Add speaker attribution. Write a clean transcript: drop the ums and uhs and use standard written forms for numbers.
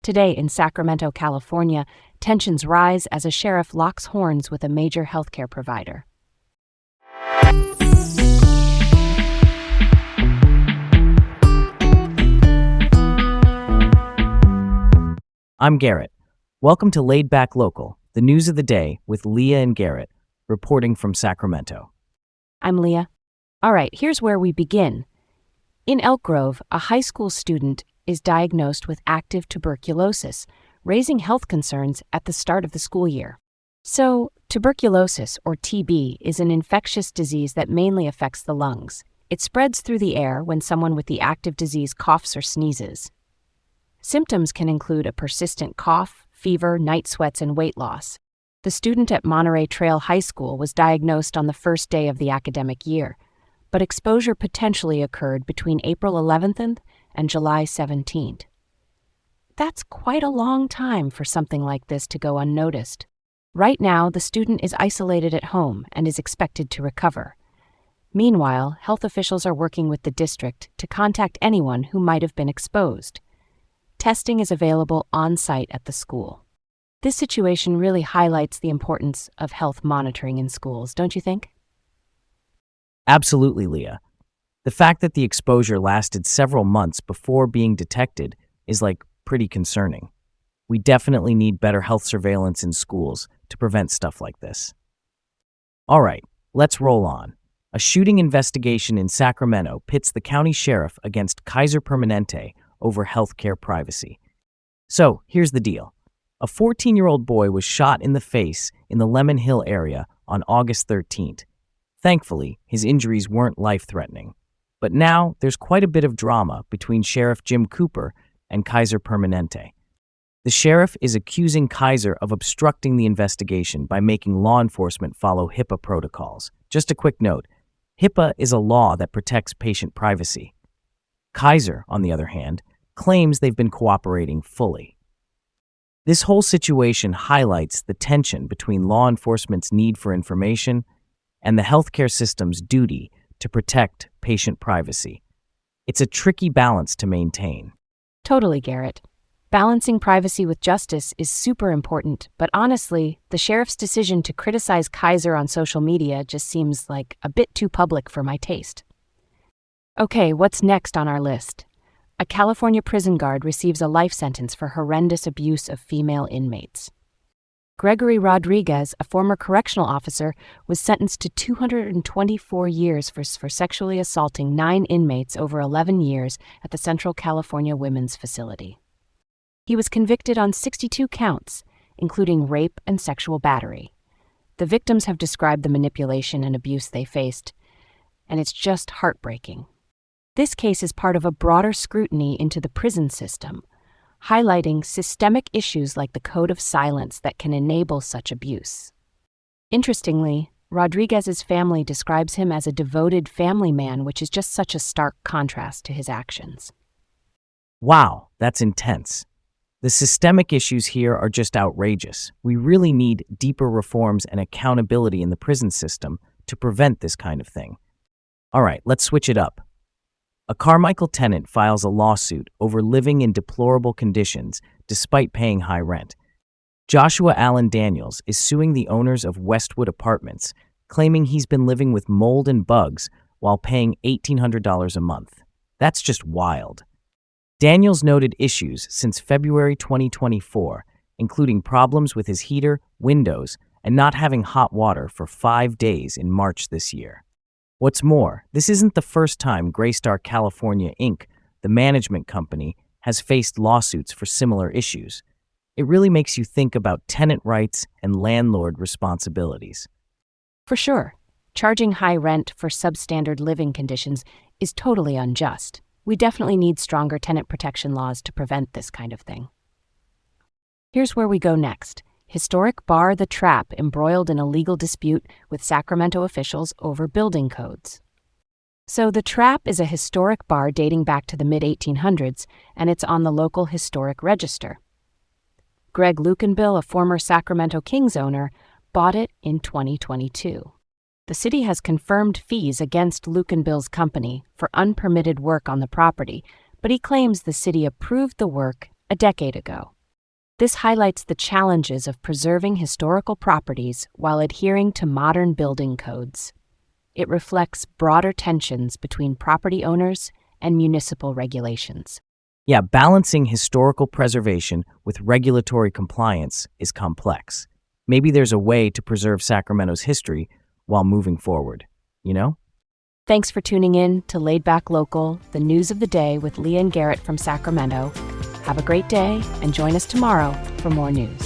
Speaker 1: Today in Sacramento, California, tensions rise as a sheriff locks horns with a major healthcare provider.
Speaker 2: I'm Garrett. Welcome to Laid Back Local, the news of the day with Leah and Garrett, reporting from Sacramento.
Speaker 1: I'm Leah. All right, here's where we begin. In Elk Grove, a high school student is diagnosed with active tuberculosis, raising health concerns at the start of the school year. So, tuberculosis, or TB, is an infectious disease that mainly affects the lungs. It spreads through the air when someone with the active disease coughs or sneezes. Symptoms can include a persistent cough, fever, night sweats, and weight loss. The student at Monterey Trail High School was diagnosed on the first day of the academic year, but exposure potentially occurred between April 11th and July 17th. That's quite a long time for something like this to go unnoticed. Right now, the student is isolated at home and is expected to recover. Meanwhile, health officials are working with the district to contact anyone who might have been exposed. Testing is available on-site at the school. This situation really highlights the importance of health monitoring in schools, don't you think?
Speaker 2: Absolutely, Leah. The fact that the exposure lasted several months before being detected is pretty concerning. We definitely need better health surveillance in schools to prevent stuff like this. All right, let's roll on. A shooting investigation in Sacramento pits the county sheriff against Kaiser Permanente over healthcare privacy. So, here's the deal. A 14-year-old boy was shot in the face in the Lemon Hill area on August 13th. Thankfully, his injuries weren't life-threatening. But now, there's quite a bit of drama between Sheriff Jim Cooper and Kaiser Permanente. The sheriff is accusing Kaiser of obstructing the investigation by making law enforcement follow HIPAA protocols. Just a quick note, HIPAA is a law that protects patient privacy. Kaiser, on the other hand, claims they've been cooperating fully. This whole situation highlights the tension between law enforcement's need for information and the healthcare system's duty to protect patient privacy. It's a tricky balance to maintain.
Speaker 1: Totally, Garrett. Balancing privacy with justice is super important, but honestly, the sheriff's decision to criticize Kaiser on social media just seems like a bit too public for my taste. Okay, what's next on our list? A California prison guard receives a life sentence for horrendous abuse of female inmates. Gregory Rodriguez, a former correctional officer, was sentenced to 224 years for sexually assaulting 9 inmates over 11 years at the Central California Women's Facility. He was convicted on 62 counts, including rape and sexual battery. The victims have described the manipulation and abuse they faced, and it's just heartbreaking. This case is part of a broader scrutiny into the prison system, highlighting systemic issues like the code of silence that can enable such abuse. Interestingly, Rodriguez's family describes him as a devoted family man, which is just such a stark contrast to his actions.
Speaker 2: Wow, that's intense. The systemic issues here are just outrageous. We really need deeper reforms and accountability in the prison system to prevent this kind of thing. All right, let's switch it up. A Carmichael tenant files a lawsuit over living in deplorable conditions despite paying high rent. Joshua Allen Daniels is suing the owners of Westwood Apartments, claiming he's been living with mold and bugs while paying $1,800 a month. That's just wild. Daniels noted issues since February 2024, including problems with his heater, windows, and not having hot water for 5 days in March this year. What's more, this isn't the first time Greystar California Inc., the management company, has faced lawsuits for similar issues. It really makes you think about tenant rights and landlord responsibilities.
Speaker 1: For sure, charging high rent for substandard living conditions is totally unjust. We definitely need stronger tenant protection laws to prevent this kind of thing. Here's where we go next. Historic bar The Trap embroiled in a legal dispute with Sacramento officials over building codes. So The Trap is a historic bar dating back to the mid-1800s, and it's on the local historic register. Greg Lukenbill, a former Sacramento Kings owner, bought it in 2022. The city has confirmed fees against Lukenbill's company for unpermitted work on the property, but he claims the city approved the work a decade ago. This highlights the challenges of preserving historical properties while adhering to modern building codes. It reflects broader tensions between property owners and municipal regulations.
Speaker 2: Yeah, balancing historical preservation with regulatory compliance is complex. Maybe there's a way to preserve Sacramento's history while moving forward, you know?
Speaker 1: Thanks for tuning in to Laid Back Local, the news of the day with Leah and Garrett from Sacramento. Have a great day and join us tomorrow for more news.